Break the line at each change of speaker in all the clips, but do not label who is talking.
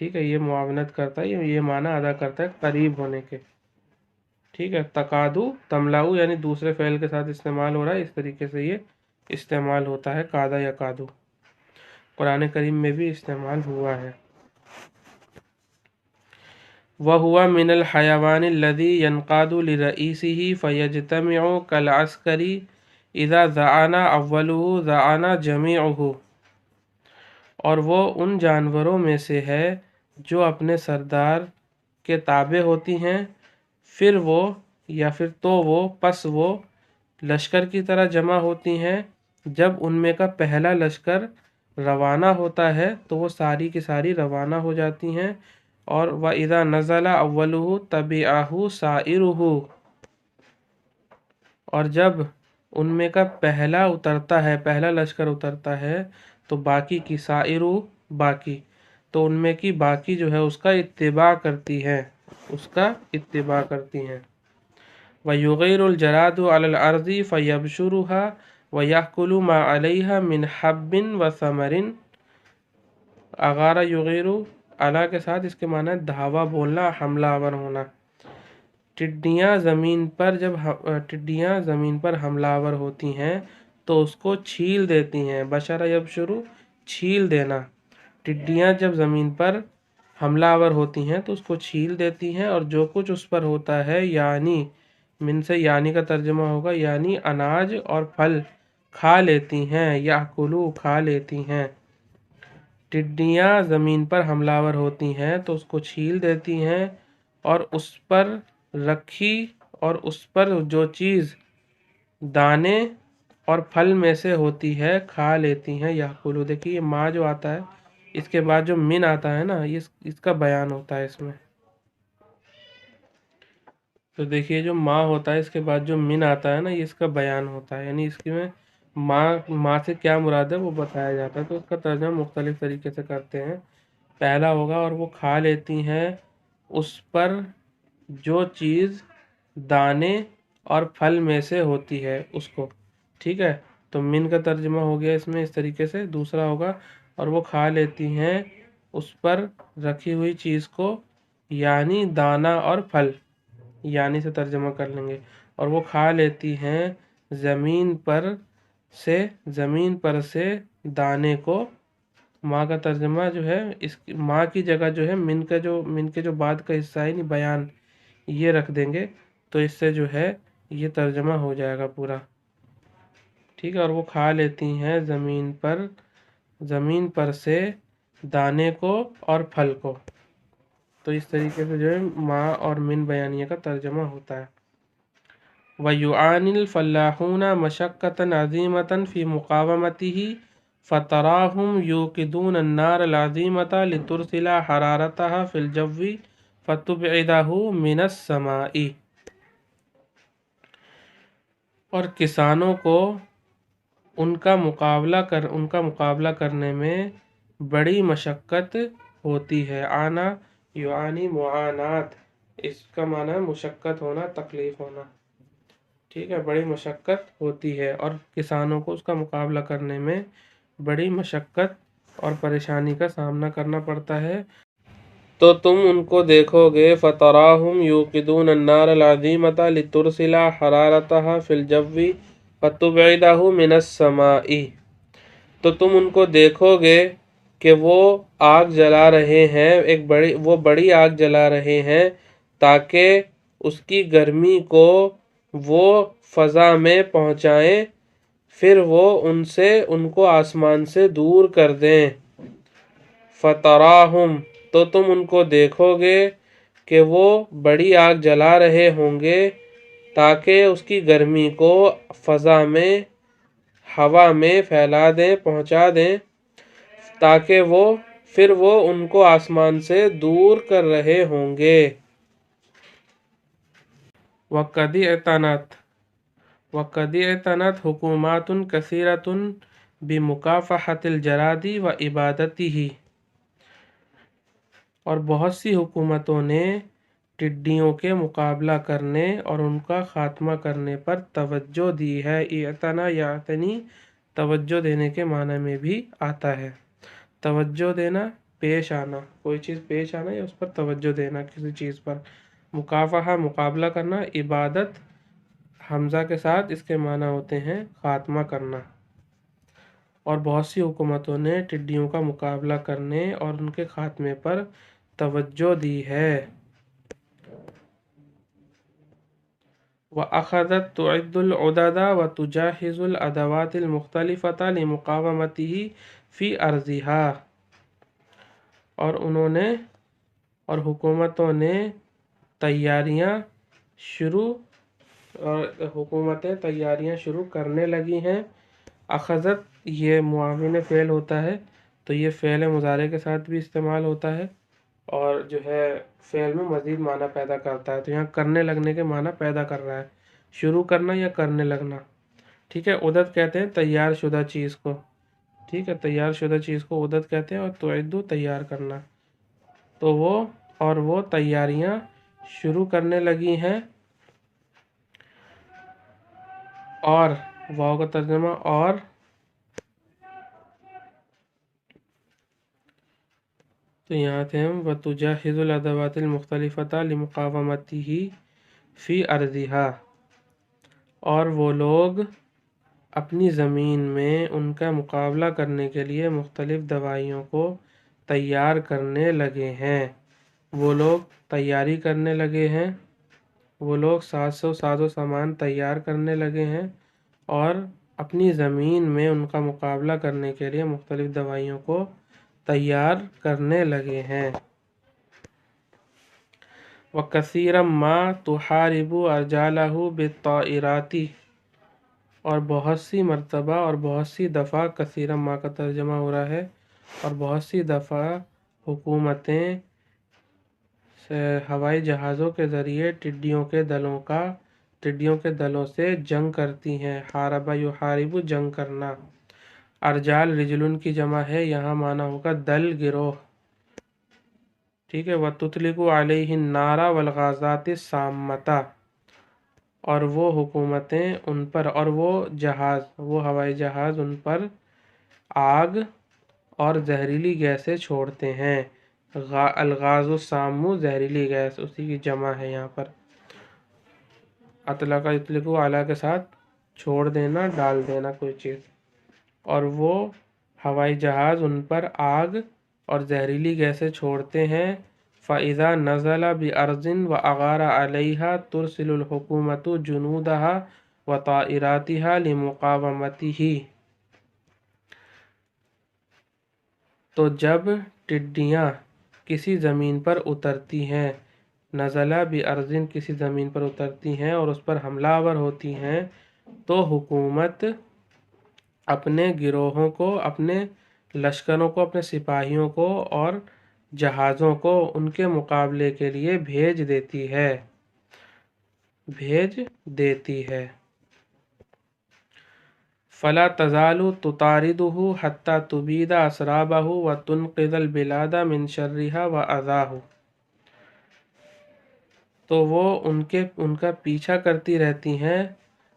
ٹھیک ہے، یہ معاونت کرتا ہے، یہ معنی ادا کرتا ہے قریب ہونے کے. ٹھیک ہے، تقادو تملاؤ یعنی دوسرے فعل کے ساتھ استعمال ہو رہا ہے، اس طریقے سے یہ استعمال ہوتا ہے قادہ یا قادو. قرآن کریم میں بھی استعمال ہوا ہے. وَهُوَ مِنَ الْحَيَوَانِ الَّذِي يَنْقَادُ لِرَئِيسِهِ فَيَجْتَمِعُ كَالْعَسْكَرِ اذا ذعن اولہ ذعن جمیعہ. اور وہ ان جانوروں میں سے ہے جو اپنے سردار کے تابع ہوتی ہیں، پھر وہ یا پھر تو وہ پس وہ لشکر کی طرح جمع ہوتی ہیں. جب ان میں کا پہلا لشکر روانہ ہوتا ہے تو وہ ساری کی ساری روانہ ہو جاتی ہیں. اور وَإِذَا نَزَلَ أَوَّلُهُ تَبِعَهُ سَائِرُهُ، اور جب ان میں کا پہلا اترتا ہے، پہلا لشکر اترتا ہے تو باقی کی سائرو باقی، تو ان میں کی باقی جو ہے اس کا اتباع کرتی ہے، اس کا اتباع کرتی ہیں. وَيُغِيرُ الْجَرَادُ عَلَى الْأَرْضِ فَيَبْشُرُهَا وَيَأْكُلُ مَا عَلَيْهَا مِنْ حَبٍّ وَثَمَرٍ. اغارہ یغیرو اعلیٰ کے ساتھ اس کے معنی دھاوا بولنا، حملہ آور ہونا. ٹڈیاں زمین پر حملہ آور ہوتی ہیں تو اس کو چھیل دیتی ہیں. بشر یبشرو چھیل دینا. ٹڈیاں جب زمین پر حملہ آور ہوتی ہیں تو اس کو چھیل دیتی ہیں، اور جو کچھ اس پر ہوتا ہے یعنی من سے یعنی کا ترجمہ ہوگا، یعنی اناج اور پھل کھا لیتی ہیں. یاکلو کھا لیتی ہیں. ٹڈیاں زمین پر حملہ آور ہوتی ہیں تو اس کو چھیل دیتی ہیں، اور اس پر رکھی اور اس پر جو چیز دانے اور پھل میں سے ہوتی ہے کھا لیتی ہیں. یاکلو دیکھیے یہ ما جو آتا ہے اس کے بعد جو من آتا ہے نا، اس کا بیان ہوتا ہے اس میں. تو دیکھیے جو ما ہوتا ہے اس کے بعد جو من آتا ہے نا، یہ اس کا بیان ہوتا ہے، یعنی اس کی میں ماں سے کیا مراد ہے وہ بتایا جاتا ہے. تو اس کا ترجمہ مختلف طریقے سے کرتے ہیں. پہلا ہوگا اور وہ کھا لیتی ہیں اس پر جو چیز دانے اور پھل میں سے ہوتی ہے اس کو. ٹھیک ہے، تو من کا ترجمہ ہو گیا اس میں اس طریقے سے. دوسرا ہوگا اور وہ کھا لیتی ہیں اس پر رکھی ہوئی چیز کو، یعنی دانا اور پھل، یعنی سے ترجمہ کر لیں گے. اور وہ کھا لیتی ہیں زمین پر سے دانے کو. ماں کا ترجمہ جو ہے اس ماں کی جگہ جو ہے من کے جو بعد کا حصہ ہے بیان یہ رکھ دیں گے، تو اس سے جو ہے یہ ترجمہ ہو جائے گا پورا. ٹھیک ہے، اور وہ کھا لیتی ہیں زمین پر سے دانے کو اور پھل کو. تو اس طریقے سے جو ہے ماں اور من بیانیہ کا ترجمہ ہوتا ہے. وَيُعَانِي الْفَلَّاحُونَ مَشَقَّةً عَظِيمَةً فِي مُقَاوَمَتِهِ فَتَرَاهُمْ يُوقِدُونَ النَّارَ الْعَظِيمَةَ لِتُرْسِلَ حَرَارَتَهَا فِي الْجَوِّ فَتُبْعِدَهُ مِنَ السَّمَاءِ. اور کسانوں کو ان کا مقابلہ کرنے میں بڑی مشقت ہوتی ہے. آنا یعانی معانات، اس کا معنی ہے مشقت ہونا، تکلیف ہونا. ٹھیک ہے، بڑی مشقت ہوتی ہے، اور کسانوں کو اس کا مقابلہ کرنے میں بڑی مشقت اور پریشانی کا سامنا کرنا پڑتا ہے. تو تم ان کو دیکھو گے فَتَرَاهُمْ يُوقِدُونَ النَّارَ الْعَظِيمَةَ لِتُرْسِلَ حَرَارَتَهَا فِي الْجَوِّ فَتُبْعِدَهُ مِنَ السَّمَاءِ. تو تم ان کو دیکھو گے کہ وہ آگ جلا رہے ہیں، وہ بڑی آگ جلا رہے ہیں تاکہ اس کی گرمی کو وہ فضا میں پہنچائیں، پھر وہ ان کو آسمان سے دور کر دیں. فَتَرَاهُمْ تو تم ان کو دیکھو گے کہ وہ بڑی آگ جلا رہے ہوں گے تاکہ اس کی گرمی کو فضا میں، ہوا میں پھیلا دیں، پہنچا دیں، تاکہ پھر وہ ان کو آسمان سے دور کر رہے ہوں گے. وَقَدِ اعْتَنَتْ حُکُومَاتٌ كَثِيرَةٌ بِمُكَافَحَةِ الْجَرَادِ وَإِبَادَتِهِ. اور بہت سی حکومتوں نے ٹڈیوں کے مقابلہ کرنے اور ان کا خاتمہ کرنے پر توجہ دی ہے. اعتنا یعتنی توجہ دینے کے معنی میں بھی آتا ہے. توجہ دینا پیش آنا، کوئی چیز پیش آنا یا اس پر توجہ دینا کسی چیز پر۔ مکافحہ مقابلہ کرنا، عبادت حمزہ کے ساتھ اس کے معنی ہوتے ہیں خاتمہ کرنا۔ اور بہت سی حکومتوں نے ٹڈیوں کا مقابلہ کرنے اور ان کے خاتمے پر توجہ دی ہے۔ وَأَخَذَتْ تُعِدُّ الْعُدَدَ وَتُجَهِّزُ الْأَدَوَاتِ الْمُخْتَلِفَةَ لِمُقَاوَمَتِهِ فِي أَرْضِهَا، اور حکومتوں نے تیاریاں شروع کرنے لگی ہیں۔ اخذت یہ معاون فعل ہوتا ہے، تو یہ فعل مضارع کے ساتھ بھی استعمال ہوتا ہے اور جو ہے فعل میں مزید معنی پیدا کرتا ہے، تو یہاں کرنے لگنے کے معنی پیدا کر رہا ہے، شروع کرنا یا کرنے لگنا۔ ٹھیک ہے، عدد کہتے ہیں تیار شدہ چیز کو، ٹھیک ہے، تیار شدہ چیز کو عدد کہتے ہیں، اور تعدو تیار کرنا۔ تو وہ تیاریاں شروع کرنے لگی ہیں، اور واو کا ترجمہ اور تو یہاں تھے ہم وَتُجَهِّزُ الْأَدَوَاتِ الْمُخْتَلِفَةَ لِمُقَاوَمَتِهِ فِي أَرْضِهَا، اور وہ لوگ اپنی زمین میں ان کا مقابلہ کرنے کے لیے مختلف دوائیوں کو تیار کرنے لگے ہیں۔ وہ لوگ تیاری کرنے لگے ہیں، وہ لوگ ساز و سامان تیار کرنے لگے ہیں اور اپنی زمین میں ان کا مقابلہ کرنے کے لیے مختلف دوائیوں کو تیار کرنے لگے ہیں۔ وَكَثِيرًا مَا تُحَارِبُ أَرْجَالَهُ بِالطَّائِرَاتِ، اور بہت سی مرتبہ اور بہت سی دفعہ، کثیرًا ما کا ترجمہ ہو رہا ہے، اور بہت سی دفعہ حکومتیں ہوائی جہازوں کے ذریعے ٹڈیوں کے دلوں سے جنگ کرتی ہیں۔ حاربہ یحارب جنگ کرنا۔ ارجال رجلن کی جمع ہے، یہاں معنی ہوگا دل، گروہ، ٹھیک ہے۔ وَتُطْلِقُ عَلَيْهِ النَّارَ وَالْغَازَاتِ السَّامَّةَ، اور وہ حکومتیں ان پر، اور وہ ہوائی جہاز ان پر آگ اور زہریلی گیسیں چھوڑتے ہیں۔ الغاز السام، زہریلی گیس، اسی کی جمع ہے یہاں پر۔ اطلق یطلق علی کے ساتھ چھوڑ دینا، ڈال دینا کوئی چیز، اور وہ ہوائی جہاز ان پر آگ اور زہریلی گیسیں چھوڑتے ہیں۔ فَإِذَا نَزَلَ بِأَرْضٍ وَأَغَارَ عَلَيْهَا تُرْسِلُ الْحُكُومَةُ جُنُودَهَا وَطَائِرَاتِهَا لِمُقَاوَمَتِهِ، تو جب ٹڈیاں کسی زمین پر اترتی ہیں، نزلہ بِأَرْضٍ کسی زمین پر اترتی ہیں اور اس پر حملہ آور ہوتی ہیں، تو حکومت اپنے گروہوں کو، اپنے لشکروں کو، اپنے سپاہیوں کو اور جہازوں کو ان کے مقابلے کے لیے بھیج دیتی ہے۔ فَلَا تَزَالُ تُطَارِدُهُ حَتَّى تُبِيدَ أَسْرَابَهُ وَتُنْقِذَ الْبِلَادَ مِنْ شَرِّهَا وَأَذَاهُ، تو وہ ان کا پیچھا کرتی رہتی ہیں۔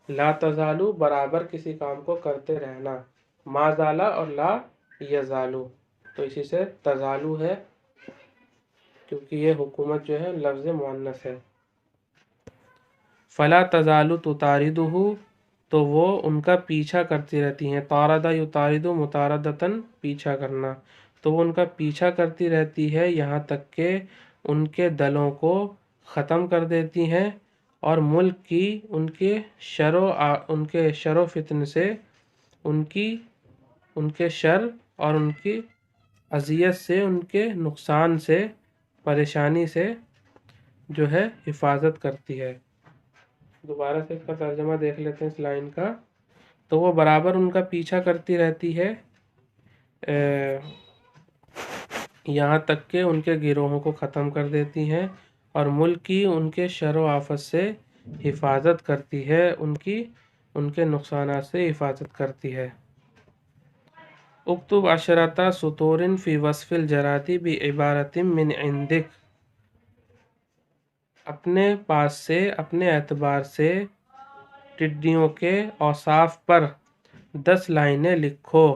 لا تزالو برابر کسی کام کو کرتے رہنا، ما زالا اور لا یزالو، تو اسی سے تزالو ہے کیونکہ یہ حکومت جو ہے لفظ مؤنث ہے۔ فلا تزالو تطاردہ، تو وہ ان کا پیچھا کرتی رہتی ہیں۔ طارد یطارد مطاردتاً، پیچھا کرنا، تو وہ ان کا پیچھا کرتی رہتی ہے یہاں تک کہ ان کے دلوں کو ختم کر دیتی ہیں، اور ملک کی ان کے شر و فتن سے، ان کے شر اور ان کی اذیت سے، ان کے نقصان سے، پریشانی سے جو ہے حفاظت کرتی ہے۔ دوبارہ سے اس کا ترجمہ دیکھ لیتے ہیں اس لائن کا۔ تو وہ برابر ان کا پیچھا کرتی رہتی ہے یہاں تک کہ ان کے گروہوں کو ختم کر دیتی ہیں، اور ملک کی ان کے شر و آفت سے حفاظت کرتی ہے، ان کے نقصانات سے حفاظت کرتی ہے۔ اکتب عشرۃ سطور فی وصف الجراد بعبارۃ من عندک، اپنے پاس سے، اپنے اعتبار سے ٹڈیوں کے اوصاف پر 10 لائنیں لکھو۔